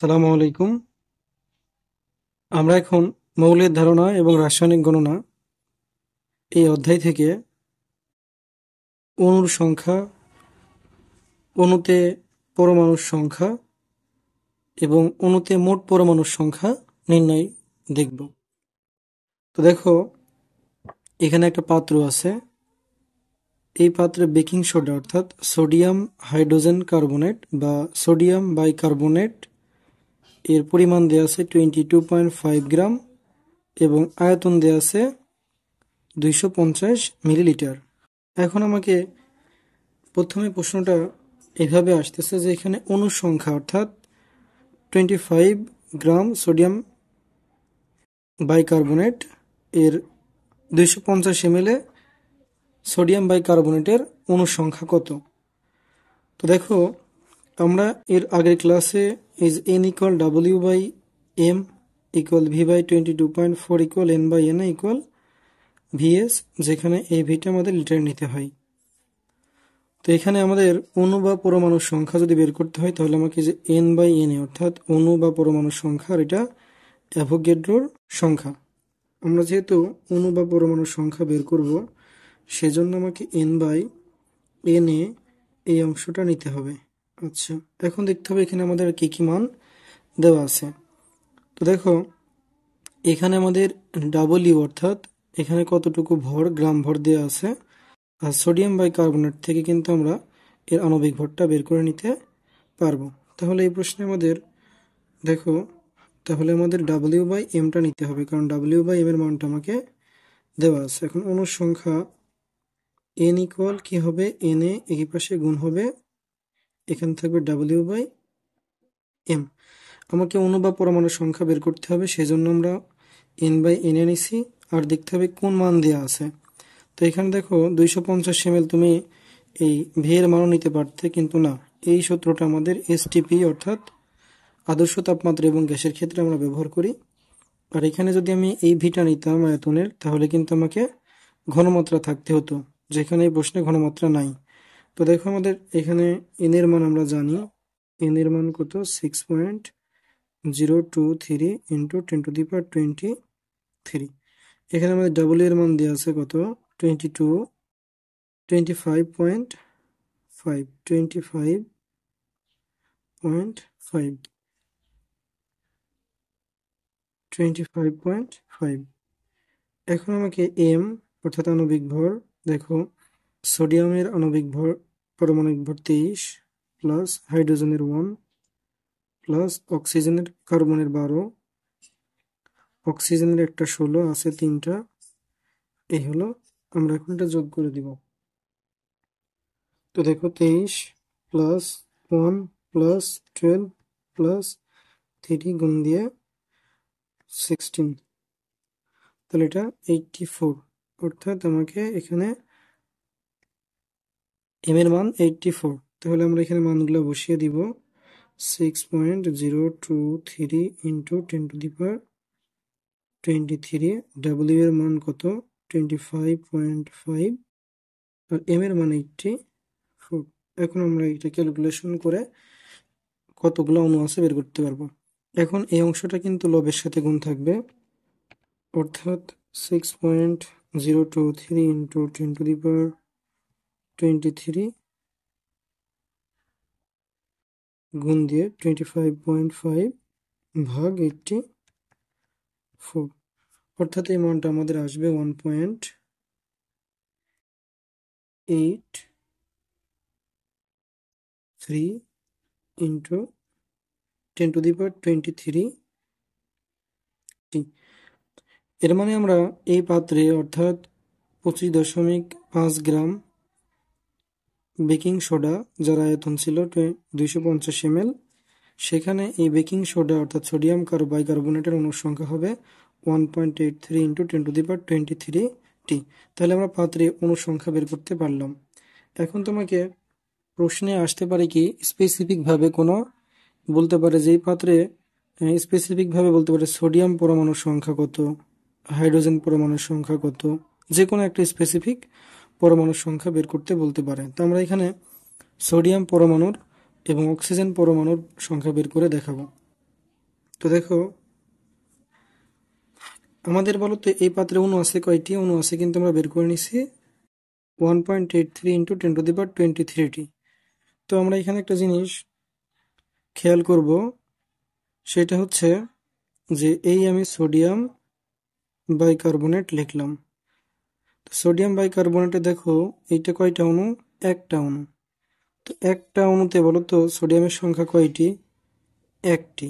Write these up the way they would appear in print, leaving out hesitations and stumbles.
আসসালামু আলাইকুম। আমরা এখন মৌলের ধারণা এবং রাসায়নিক গণনা এই অধ্যায় থেকে অণুর সংখ্যা, অণুতে পরমাণুর সংখ্যা এবং অণুতে মোট পরমাণুর সংখ্যা নির্ণয় দেখব। তো দেখো, এখানে একটা পাত্র আছে। এই পাত্রে বেকিং সোডা অর্থাৎ সোডিয়াম হাইড্রোজেন কার্বনেট বা সোডিয়াম বাইকার্বনেট এর পরিমাণ দেওয়া আছে 22.5 গ্রাম এবং আয়তন দেওয়া আছে 250 মিলিলিটার। এখন আমাকে প্রথমে প্রশ্নটা এভাবে আসতেছে যে এখানে অণুর সংখ্যা অর্থাৎ 25 গ্রাম সোডিয়াম বাইকার্বনেট এর 250 ml সোডিয়াম বাইকার্বনেটের অণুর সংখ্যা কত। তো দেখো, আমরা এর আগের ক্লাসে is n equal w by m equal v by 22.4 equal n by n equal vs, যেখানে এই ভিটা আমাদের লিটার নিতে হয়। তো এখানে আমাদের অণু বা পরমাণুর সংখ্যা যদি বের করতে হয় তাহলে আমাকে যে n বাই n অর্থাৎ অণু বা পরমাণুর সংখ্যা, আর এটা অ্যাভোগাড্রোর সংখ্যা। আমরা যেহেতু অণু বা পরমাণুর সংখ্যা বের করব, সেজন্য আমাকে n বাই n এই অংশটা নিতে হবে। আচ্ছা, এখন দেখতে হবে এখানে আমাদের কি কি মান দেওয়া আছে। তো দেখো, এখানে আমাদের ডাবল অর্থাৎ এখানে কতটুকু ভর, গ্রাম ভর দেওয়া আছে। আর সোডিয়াম বাইকার্বনেট থেকে কিন্তু আমরা এর আণবিক ভরটা বের করে নিতে পারবো। তাহলে এই প্রশ্নে আমাদের দেখো, তাহলে আমাদের ডাব্লিউ বাই এমটা নিতে হবে, কারণ ডাব্লিউ বাই এম এর মানটা আমাকে দেওয়া আছে। এখন অণুর সংখ্যা এন ইকুয়াল কি হবে, এন এ এই পাশে গুণ হবে, এখানে থাকবে ডাব্লিউ বাই এম। আমাকে অণু বা পরমাণুর সংখ্যা বের করতে হবে, সেজন্য আমরা এন বাই এন এ নিছি। আর দেখতে হবে কোন মান দেওয়া আছে। তো এখানে দেখো 250 ml, তুমি এই ভি এর মানও নিতে পারতে, কিন্তু না, এই সূত্রটা আমাদের এসটিপি অর্থাৎ আদর্শ তাপমাত্রা এবং গ্যাসের ক্ষেত্রে আমরা ব্যবহার করি। আর এখানে যদি আমি এই ভিটা নিতাম আয়তনের, তাহলে কিন্তু আমাকে ঘনমাত্রা থাকতে হতো, যেখানে এই প্রশ্নে ঘনমাত্রা নাই। তো দেখো, আমাদের এখানে এন এর মান আমরা জানি, এন এর মান কত, 6.023 ইন্টু 10⁻23। এখানে আমাদের ডাবল এর মান দেওয়া আছে কত, 25.5 25.5। এখন আমাকে এম অর্থাৎ আণবিক ভর, দেখো সোডিয়ামের আণবিক ভর, পারমাণবিক ভর 23 প্লাস হাইড্রোজেনের 1 প্লাস অক্সিজেনের কার্বনের 12, অক্সিজেনের একটা 16 আছে 3টা, এই হলো। আমরা এখন এটা যোগ করে দিব। তো দেখো 23 প্লাস 1 প্লাস 12 প্লাস 3 গুণ দিয়ে 16, তাহলে এটা 84। অর্থাৎ আমাকে এখানে এম এর মান 84। তাহলে আমরা এখানে মানগুলো বসিয়ে দিব, 6.023 ইন্টু 10⁻23। ডাব্লিউ এর মান কত, 25.5, আর এম এর মান 84। এখন আমরা এটা ক্যালকুলেশন করে কতগুলো অণু আছে বের করতে পারবো। এখন এই অংশটা কিন্তু লবের সাথে গুণ থাকবে, অর্থাৎ 6.023 ইন্টু 10⁻23 গুণ দিয়ে 25.5 ভাগ 84, অর্থাৎ এই মানটা আমাদের আসবে 1.83 ইন্টু 10⁻23। এর মানে আমরা এই পাত্রে অর্থাৎ 25.5 গ্রাম বেকিং সোডা, যার আয়তন ছিল 250 ml, সেখানে এই বেকিং সোডা অর্থাৎ সোডিয়াম বাইকার্বনেটের অণুর সংখ্যা হবে 1.83 ইন্টু 10⁻23 তাহলে আমরা পাত্রে অণুর সংখ্যা বের করতে পারলাম। এখন তোমাকে প্রশ্নে আসতে পারে কি, স্পেসিফিক ভাবে কোনো বলতে পারে যে এই পাত্রে স্পেসিফিক ভাবে বলতে পারে সোডিয়াম পরমাণুর সংখ্যা কত, হাইড্রোজেন পরমাণুর সংখ্যা কত, যে কোনো একটা স্পেসিফিক পরমাণুর সংখ্যা বের করতে বলতে পারে। তো আমরা এখানে সোডিয়াম পরমাণুর এবং অক্সিজেন পরমাণুর সংখ্যা বের করে দেখাবো। তো দেখো আমাদের বলো তো এই পাত্রে অণু আছে কয়টি? অণু আছে কিন্তু আমরা বের করে নিছি 1.83 ইন্টু 10^23 তো আমরা এখানে একটা জিনিস খেয়াল করব, সেটা হচ্ছে যে এই আমি সোডিয়াম বাইকার্বনেট লিখলাম। সোডিয়াম বাইকার্বনেটে দেখো এইটা কয়টা অণু? একটা অণু। তো একটা অণুতে বলো তো সোডিয়ামের সংখ্যা কয়টি? একটি।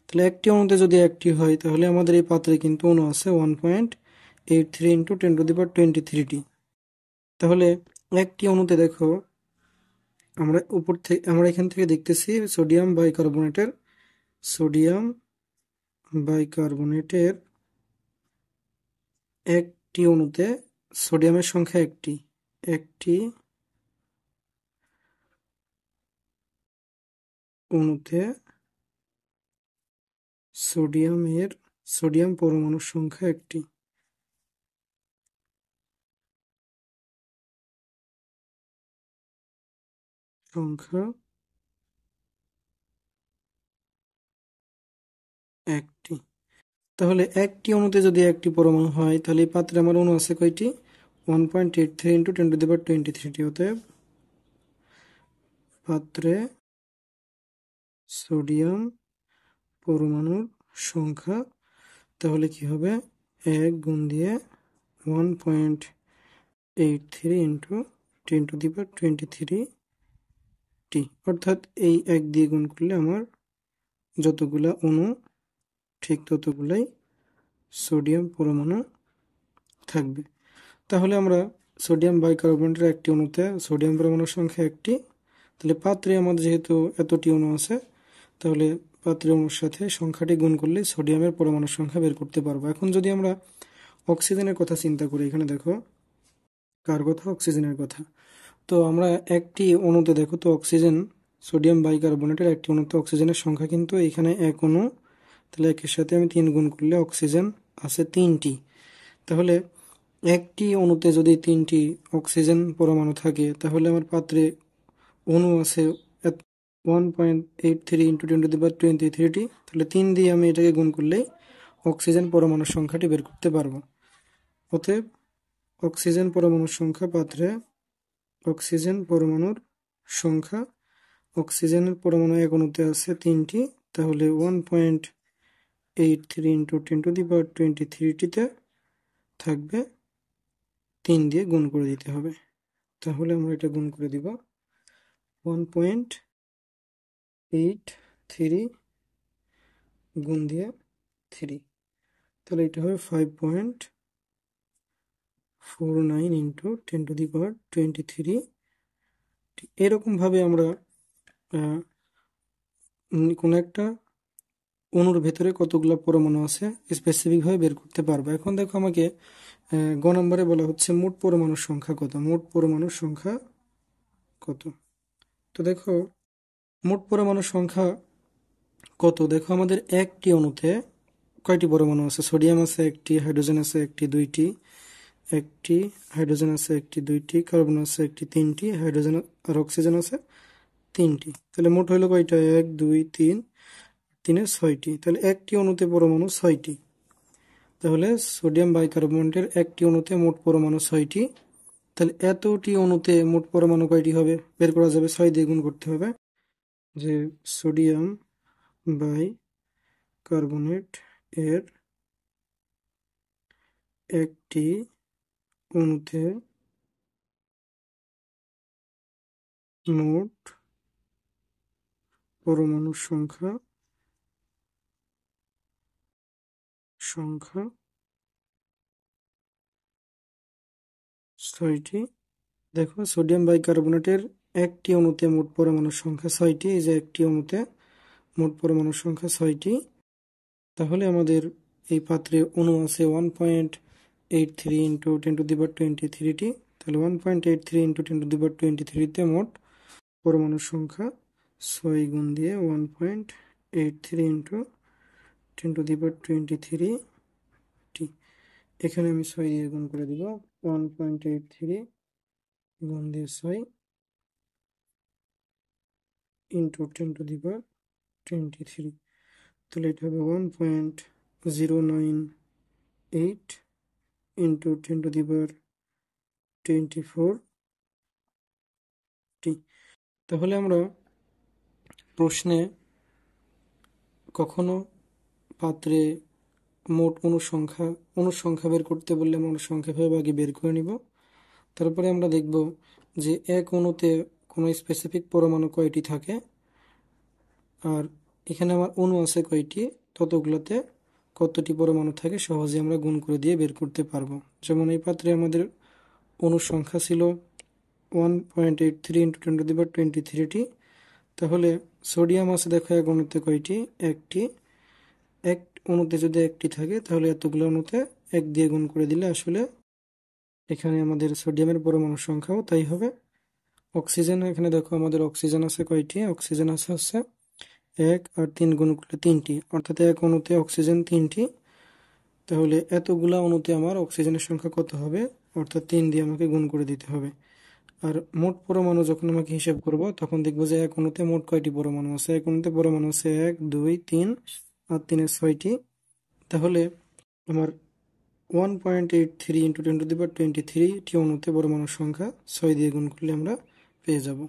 তাহলে একটি অণুতে যদি একটি হয় তাহলে আমাদের এই পাত্রে কিন্তু অণু আছে 1.83 ইন্টু 10^23 তাহলে একটি অণুতে দেখো আমরা এখান থেকে দেখতেছি সোডিয়াম বাইকার্বনেটের একটি অণুতে সোডিয়ামের সংখ্যা একটি। একটি অণুতে সোডিয়াম পরমাণুর সংখ্যা একটি। সংখ্যা একটি। তাহলে একটি অণুতে যদি একটি পরমাণু হয় তাহলে এই পাত্রে আমার অণু আছে কয়টি? 1.83 ইন্টু 10^23 অতএব পাত্রে সোডিয়াম পরমাণুর সংখ্যা তাহলে কি হবে? 1 গুণ দিয়ে 1.83 ইন্টু 10^23 টি, অর্থাৎ এই 1 দিয়ে গুণ করলে আমার যতগুলা অণু ঠিক ততগুলাই সোডিয়াম পরমাণু থাকবে। তাহলে আমরা সোডিয়াম বাইকার্বনেটের একটি অণুতে সোডিয়াম পরমাণুর সংখ্যা একটি। তাহলে পাত্রে আমাদের যেহেতু এতটি অণু আছে তাহলে পাত্রের অণুর সাথে সংখ্যাটি গুণ করলে সোডিয়ামের পরমাণুর সংখ্যা বের করতে পারবো। এখন যদি আমরা অক্সিজেনের কথা চিন্তা করি, এখানে দেখো কার কথা? অক্সিজেনের কথা। তো আমরা একটি অণুতে দেখো তো সোডিয়াম বাইকার্বনেটের একটি অণুতে অক্সিজেনের সংখ্যা কিন্তু এখানে এক অণু, তাহলে একের সাথে আমি 3 গুণ করলে অক্সিজেন আছে 3টি। তাহলে একটি অণুতে যদি 3টি অক্সিজেন পরমাণু থাকে তাহলে আমার পাত্রে অণু আছে 1.83 ইন্টু 10^23 তাহলে 3 দিয়ে আমি এটাকে গুণ করলেই অক্সিজেন পরমাণুর সংখ্যাটি বের করতে পারবো। অতএব অক্সিজেন পরমাণুর সংখ্যা পাত্রে অক্সিজেন পরমাণুর সংখ্যা অক্সিজেনের পরমাণু এক অণুতে আছে 3টি, তাহলে 1.83 ইন্টু 10^23 থাকবে 3 দিয়ে গুণ করে দিতে হবে। তাহলে আমরা এটা গুণ করে দিব 1.83 গুণ দিয়ে 3, তাহলে এটা হবে 5.49 ইন্টু 10^23। এরকম ভাবে আমরা কোন একটা অণুর ভেতরে কতগুলো পরমাণু আছে স্পেসিফিক ভাবে বের করতে পারবো। এখন দেখো আমাকে গ নম্বরে বলা হচ্ছে মোট পরমাণুর সংখ্যা কত? মোট পরমাণুর সংখ্যা কত? তো দেখো মোট পরমাণুর সংখ্যা কত? দেখো আমাদের একটি অণুতে কয়টি পরমাণু আছে? সোডিয়াম আছে একটি, হাইড্রোজেন আছে একটি, দুইটি, একটি হাইড্রোজেন আছে একটি, দুইটি, কার্বন আছে একটি, তিনটি, হাইড্রোজেন আর অক্সিজেন আছে তিনটি। তাহলে মোট হইলো কয়টা? 1 2 3, 3 6টি। তাহলে একটি অণুতে পরমাণু 6টি। তাহলে সোডিয়াম বাইকার্বনেটের একটি অণুতে মোট পরমাণু 6টি। তাহলে এতটি অণুতে মোট পরমাণু কয়টি হবে বের করা যাবে? 6 দিয়ে গুণ করতে হবে, যে সোডিয়াম বাইকার্বনেট এর একটি অণুতে মোট পরমাণুর সংখ্যা 6টি। দেখো সোডিয়াম বাইকার্বনেটের একটি অণুতে মোট পরমাণুর সংখ্যা 6টি, এই যে একটি অণুতে মোট পরমাণুর সংখ্যা 6টি। তাহলে আমাদের এই পাত্রে অণু আছে 1.83 ইন্টু 10^23টি। তাহলে 1.83 ইন্টু 10^23 মোট পরমাণুর সংখ্যা 6 গুণ দিয়ে 1.83 ইন্টু 10^23 টি। এখানে আমি 6 দিয়ে গুণ করে দিব 1.83 গুণ দিয়ে 6 ইন্টু 10^23। তাহলে এটা হবে 1.098 ইন্টু 10^24 টি। তাহলে আমরা প্রশ্নে কখনো পাত্রে মোট অনুসংখ্যা বের করতে বললে আমরা অনুসংখ্যা ভেবে আগে বের করে নিব। তারপরে আমরা দেখব যে এক অণুতে কোনো স্পেসিফিক পরমাণু কয়টি থাকে, আর এখানে আমার অণু আছে কয়টি, ততগুলোতে কতটি পরমাণু থাকে সহজে আমরা গুণ করে দিয়ে বের করতে পারবো। যেমন এই পাত্রে আমাদের অণুর সংখ্যা ছিল 1.83 ইন্টু 10^23 টি। তাহলে সোডিয়াম আছে দেখো এক অণুতে কয়টি, একটি। এক অণুতে যদি একটি থাকে তাহলে এতগুলো অণুতে এক দিয়ে গুণ করে দিলে আসলে এখানে আমাদের সোডিয়ামের পরমাণুর সংখ্যাও তাই হবে। অক্সিজেন, এখানে দেখো আমাদের অক্সিজেন আছে কয়টি, অক্সিজেন আছে হচ্ছে 1 আর 3 গুণ করলে 3টি, অর্থাৎ এক অণুতে অক্সিজেন 3টি। তাহলে এতগুলা অণুতে আমার অক্সিজেনের সংখ্যা কত হবে, অর্থাৎ 3 দিয়ে আমাকে গুণ করে দিতে হবে। আর মোট পরমাণু যখন আমাকে হিসাব করব তখন দেখবো যে এক অণুতে মোট কয়টি পরমাণু আছে। এক অণুতে পরমাণু আছে 1 2 3 আর 3 6টি। তাহলে আমার 1.83 ইন্টু 10^23 টি অণুতে পরমাণুর সংখ্যা 6 দিয়ে গুণ করলে আমরা পেয়ে যাব।